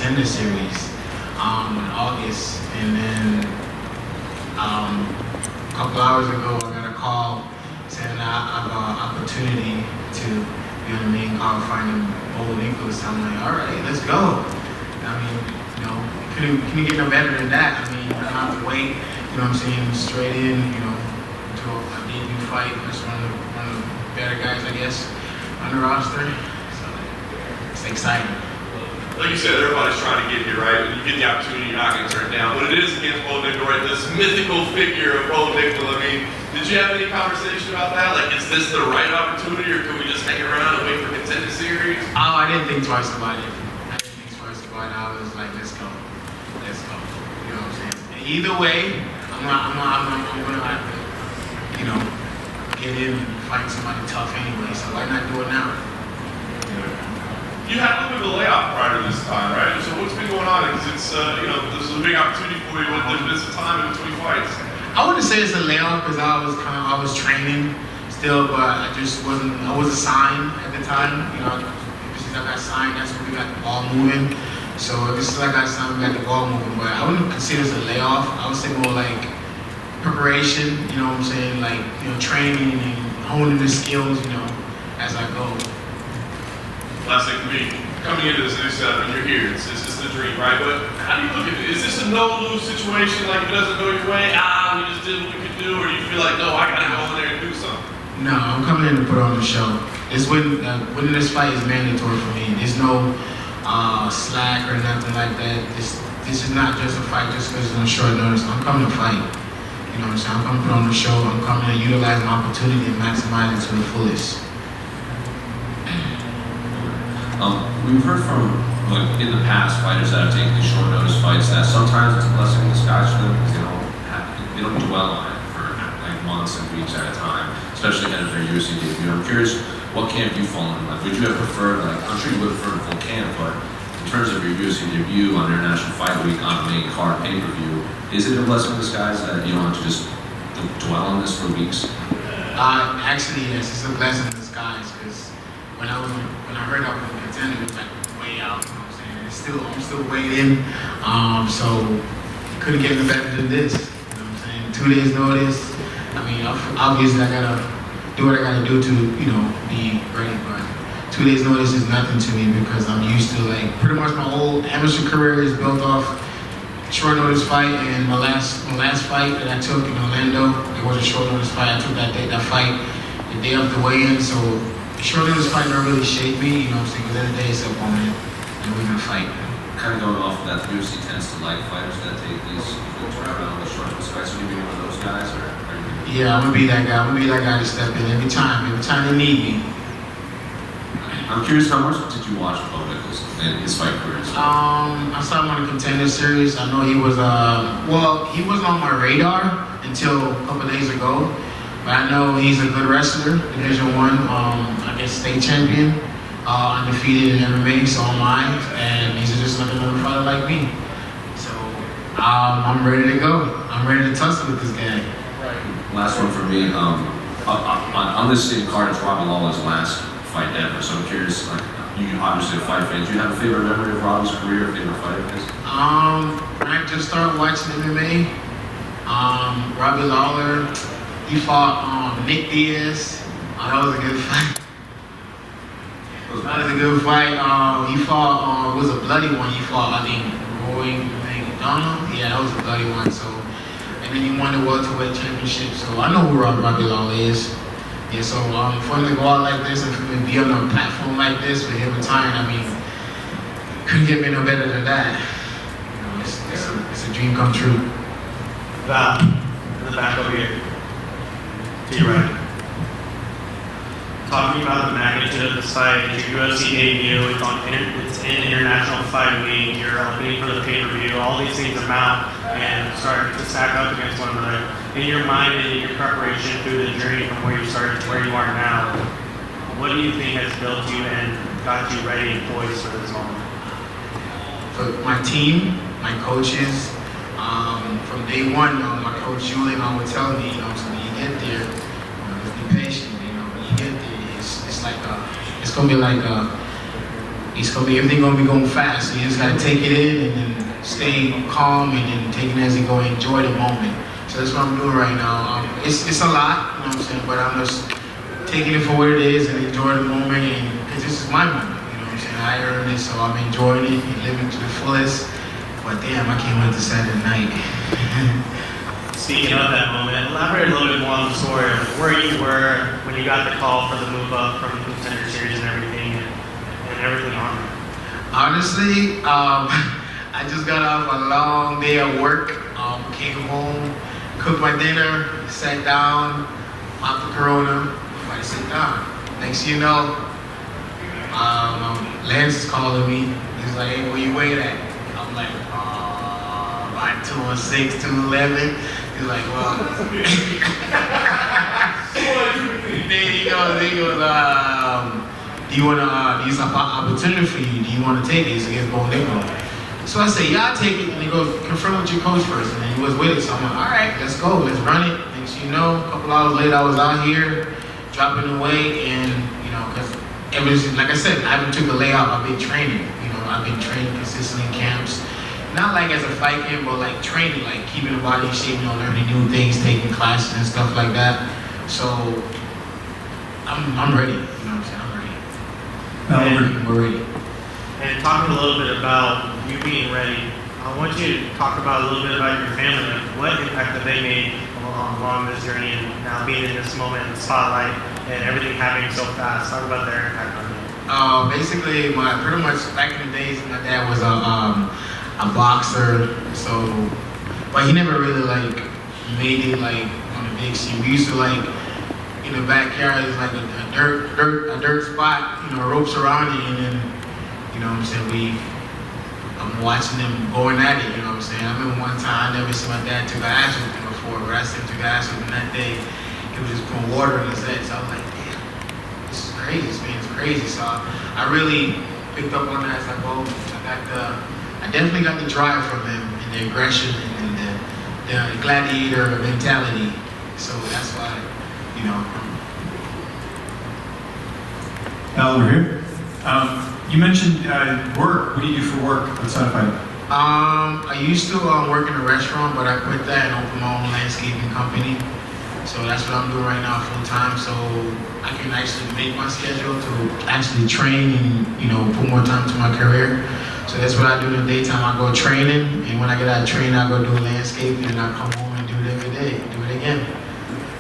Contender Series in August, and then a couple hours ago I got a call saying I have an opportunity to be on the main card fighting Bo Nickal. So I'm like, all right, let's go. I mean, couldn't get no better than that. I mean, I don't have to wait. You know what I'm saying? Straight in, to a debut fight. That's one of the better guys, I guess, on the roster. So it's exciting. Like you said, everybody's trying to get here, right? When you get the opportunity, you're not going to turn it down. But it is against Bo Nickal, right? This mythical figure of Bo Nickal. I mean, did you have any conversation about that? Like, is this the right opportunity, or can we just hang around and wait for Contender Series? Oh, I didn't think twice about it. I was like, let's go. You know what I'm saying? And either way, I'm gonna have to, get in and fight somebody tough anyway. So why not do it now? You had a little bit of a layoff prior to this time, right? So what's been going on? Because it's, this is a big opportunity for you, but there's been some time in between fights. I wouldn't say it's a layoff because I was training still, but I wasn't signed at the time. Since I got signed, that's when we got the ball moving. So this is like I got signed, we got the ball moving, but I wouldn't consider it a layoff. I would say more like preparation, you know what I'm saying? Like, training and honing the skills, as I go. Last thing for me, coming into this new setup, and you're here, it's the dream, right? But how do you look at it? Is this a no-lose situation, like it doesn't go your way, we just did what we could do, or do you feel like, no, I gotta go in there and do something? No, I'm coming in to put on the show. Winning this fight is mandatory for me. There's no slack or nothing like that. This is not just a fight just because it's on short notice. I'm coming to fight. You know what I'm saying? I'm coming to put on the show. I'm coming to utilize my opportunity and maximize it to the fullest. We've heard from, in the past, fighters that have taken these short notice fights that sometimes it's a blessing in disguise for them because they don't dwell on it for like months and weeks at a time, especially ahead of their UFC debut. I'm curious what camp you fall in. Like, would you have preferred, I'm sure you would have preferred a full camp, but in terms of your UFC debut on International Fight Week on the main card pay-per-view, is it a blessing in disguise that you don't have to just dwell on this for weeks? Actually, yes, it's a blessing in disguise because when I heard I was a contender, it was like way out. You know what I'm saying? I'm still waiting. So couldn't get any better than this. You know what I'm saying? 2 days notice. I mean, obviously I gotta do what I gotta do to be ready, but 2 days notice is nothing to me because I'm used to pretty much my whole amateur career is built off short notice fight, and my last fight that I took in Orlando, it was a short notice fight. I took that fight the day of the weigh-in, so short notice fight don't really shape me, you know what I'm saying? Because every day it's an opponent, and we're gonna fight. Kind of going off of that, the UFC tends to like fighters that take these around the short notice fights. Would you be one of those guys, or are you? Yeah, I'm gonna be that guy. I'm gonna be that guy to step in every time they need me. I'm curious, how much did you watch Bo Nickal in his fight careers? I saw him on the Contender Series. I know he was he wasn't on my radar until a couple days ago. But I know he's a good wrestler, Division I, state champion, undefeated in MMA, so am I, and he's just another fighter like me. So I'm ready to go. I'm ready to tussle with this guy. Last one for me. On this same card, it's Robbie Lawler's last fight ever. So I'm curious, you obviously a fight fan. Do you have a favorite memory of Robbie's career, favorite fight of his? When I just started watching MMA, Robbie Lawler. He fought Nick Diaz. That was a good fight. That was a good fight. He fought, it was a bloody one. He fought, I think, Roy McDonald. Yeah, that was a bloody one. So, and then he won the welterweight championship. So I know who Robbie Lawler is. Yeah, so for him to go out like this and for him to be on a platform like this with him retiring, I mean, couldn't get me no better than that. It's a dream come true. Val, in the back over here. To your right. Talking about the magnitude of this fight, it's your UFC debut, it's in International Fight Week, you're opening for the pay-per-view, all these things amount and start to stack up against one another. In your mind and in your preparation through the journey from where you started to where you are now, what do you think has built you and got you ready and poised for this moment? For my team, my coaches, from day one, my coach Julian would tell me, so when you get there, just be patient. When you get there, it's gonna be like everything gonna be going fast. So you just gotta take it in and then stay calm and then take it as you go, enjoy the moment. So that's what I'm doing right now. It's a lot, you know what I'm saying, but I'm just taking it for what it is and enjoy the moment, and because this is my moment, you know what I'm saying. I earned it, so I'm enjoying it and living to the fullest. But damn, I can't wait to Saturday night. Speaking of that moment, elaborate a little bit more on the story of where you were when you got the call for the move up from the Contender Series and everything, and everything on it. Honestly, I just got off a long day of work. Came home, cooked my dinner, sat down, popped the Corona. Everybody sit down. Next thing you know, Lance is calling me. He's like, "Hey, where you weigh at?" I'm like, about 216, 211. He's like, "Well." Then he goes, "Do you want to? There's an opportunity for you. Do you want to take it?" It's against Bo Nickal. So I say, "Yeah, I'll take it." And he goes, "Confirm with your coach first." And then he was with it. So I'm like, "All right, let's go. Let's run it." Next thing you know, a couple hours later, I was out here dropping the weight, and you know, because ever since, like I said, I haven't took a layoff. I've been training. You know, I've been training consistently in camps. Not like as a fight camp, but like training, like keeping the body in shape, you know, learning new things, taking classes and stuff like that. So I'm ready. You know what I'm saying? I'm ready. We're ready. And talking a little bit about you being ready, I want you to talk about a little bit about your family. Like what impact have they made along this journey, and now being in this moment in the spotlight and everything happening so fast? Talk about their impact on you. Basically, pretty much back in the days, my dad was a boxer, so, but he never really like made it like on the big scene. We used to like in the backyard, it's like a dirt spot, you know, ropes around it, and then, you know what I'm saying, I'm watching them going at it, you know what I'm saying. I remember one time I never seen my dad took an ass whooping before, but I seen him took an ass whooping that day. He was just putting water in his head, so I was like, damn, this is crazy, this man's crazy. So I really picked up on that as I go. I definitely got the drive from him, and the aggression, and the gladiator mentality. So that's why, you know. Val, over here. You mentioned work. What do you do for work outside of fighting? I used to work in a restaurant, but I quit that and opened my own landscaping company. So that's what I'm doing right now full time. So I can actually make my schedule to actually train and, you know, put more time to my career. So that's what I do in the daytime. I go training, and when I get out of training, I go do landscaping, and I come home and do it every day, do it again.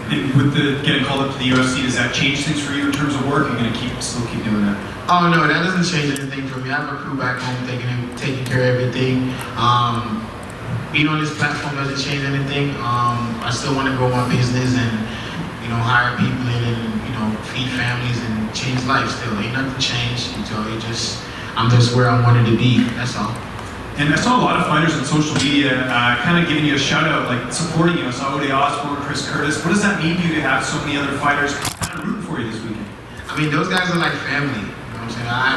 And with the getting called up to the UFC, does that change things for you in terms of work? Are you gonna still keep doing that? Oh no, that doesn't change anything for me. I have a crew back home taking care of everything. Being on this platform doesn't change anything. I still want to grow my business and, you know, hire people and you know, feed families and change life still. Ain't nothing changed. I'm just where I wanted to be, that's all. And I saw a lot of fighters on social media kind of giving you a shout out, like supporting you. I saw Ode Osborne, Chris Curtis. What does that mean to you to have so many other fighters kind of rooting for you this weekend? I mean, those guys are like family. You know what I'm saying? I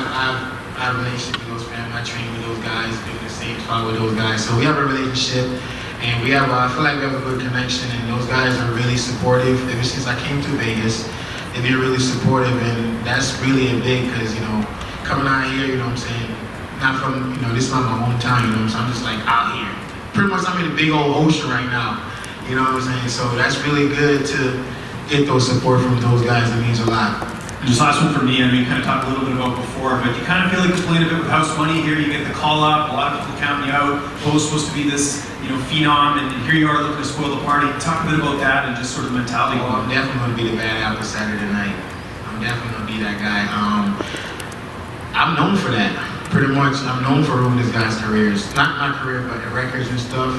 have a relationship with those family. I train with those guys, been in the same spot with those guys. So we have a relationship, and I feel like we have a good connection, and those guys are really supportive. Ever since I came to Vegas, they've been really supportive, and that's really a big, because, you know, coming out here, you know what I'm saying, not from, you know, this is not my hometown, you know what I'm saying, I'm just like out here. Pretty much I'm in a big old ocean right now, you know what I'm saying, so that's really good to get those support from those guys. It means a lot. And just last one for me, I mean, kind of talked a little bit about before, but you kind of feel like you're playing a bit with house money here. You get the call up, a lot of people counting you out. Bo's supposed to be this, you know, phenom, and here you are looking to spoil the party. Talk a bit about that and just sort of mentality. Oh, I'm definitely going to be the bad apple Saturday night. I'm definitely going to be that guy. I'm known for that. Pretty much, I'm known for ruining this guy's careers. Not my career, but the records and stuff.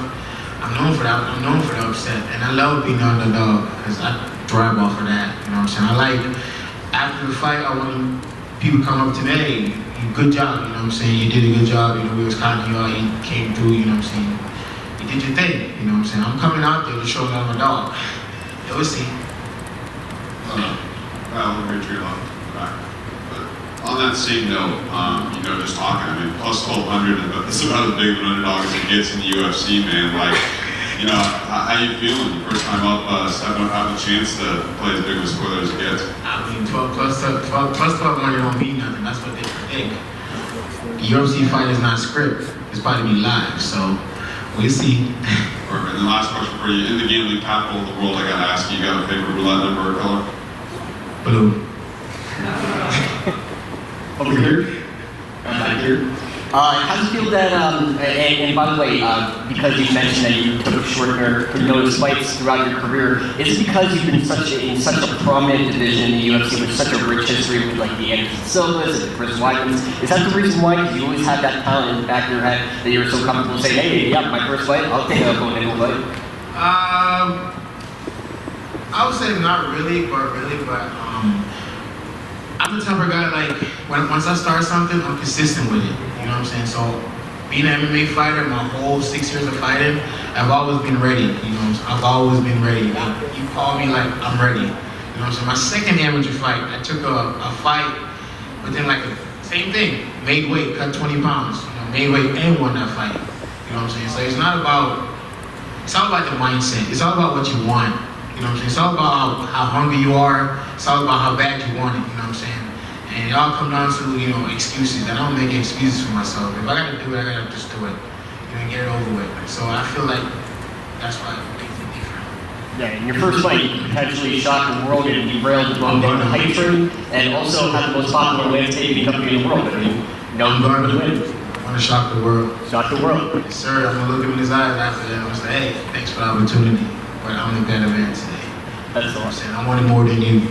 I'm known for that. I'm known for the upset. And I love being the underdog, because I thrive off of that. You know what I'm saying? I like, after the fight, I want people come up to me, hey, good job, you know what I'm saying? You did a good job, you know, we was counting you out, you came through, you know what I'm saying? You did your thing, you know what I'm saying? I'm coming out there to show that I'm a dog. You'll see. Well, Richard, back. But on that same note, you know, just talking, I mean, plus 1,200, that's about as big of an underdog as it gets in the UFC, man. Like, you know, how you feeling? First time up, stepping up, having a chance to play as big of a spoiler as it gets. I mean, 12 plus 1,200 don't mean nothing. That's what they predict. the UFC fight is not script. It's about to be live, so we'll see. Perfect. And the last question for you, in the gambling capital of the world, I gotta ask you, you got a favorite roulette number or color? Blue. Over here. Back here. How do you feel that, and by the way, because you mentioned that you took shorter notice fights throughout your career, is it because you've been in such a prominent division in the UFC with such a rich history with like the Anderson Silvas and the Chris Weidmans? Is that the reason why? Because you always had that talent in the back of your head that you were so comfortable saying, hey, yeah, my first fight, I'll take a Bo Nickal fight? I would say not really, but I'm the type of guy, like, once I start something, I'm consistent with it, you know what I'm saying? So, being an MMA fighter, my whole 6 years of fighting, I've always been ready, you know, I've always been ready. Like, you call me, like, I'm ready, you know what I'm saying? My second amateur fight, I took a fight within, like, same thing, made weight, cut 20 pounds, you know, made weight and won that fight, you know what I'm saying? So, it's all about the mindset, it's all about what you want. You know what I'm saying? It's all about how hungry you are. It's all about how bad you want it. You know what I'm saying? And it all comes down to, you know, excuses. I don't make excuses for myself. If I gotta do it, I gotta just do it. You know, get it over with. So I feel like that's why it makes it different. Yeah, in your first fight, you potentially shocked the world and derailed the Bo Nickal hype train, and also had the most popular landscaping company in the world. I mean, no one would win. I want to shock the world. Shock the world. Yes, sir. I'm gonna look him in his eyes after that. I'm gonna say, hey, thanks for the opportunity. But I'm the better man today. That's You know what I'm awesome. saying? I wanted more than you.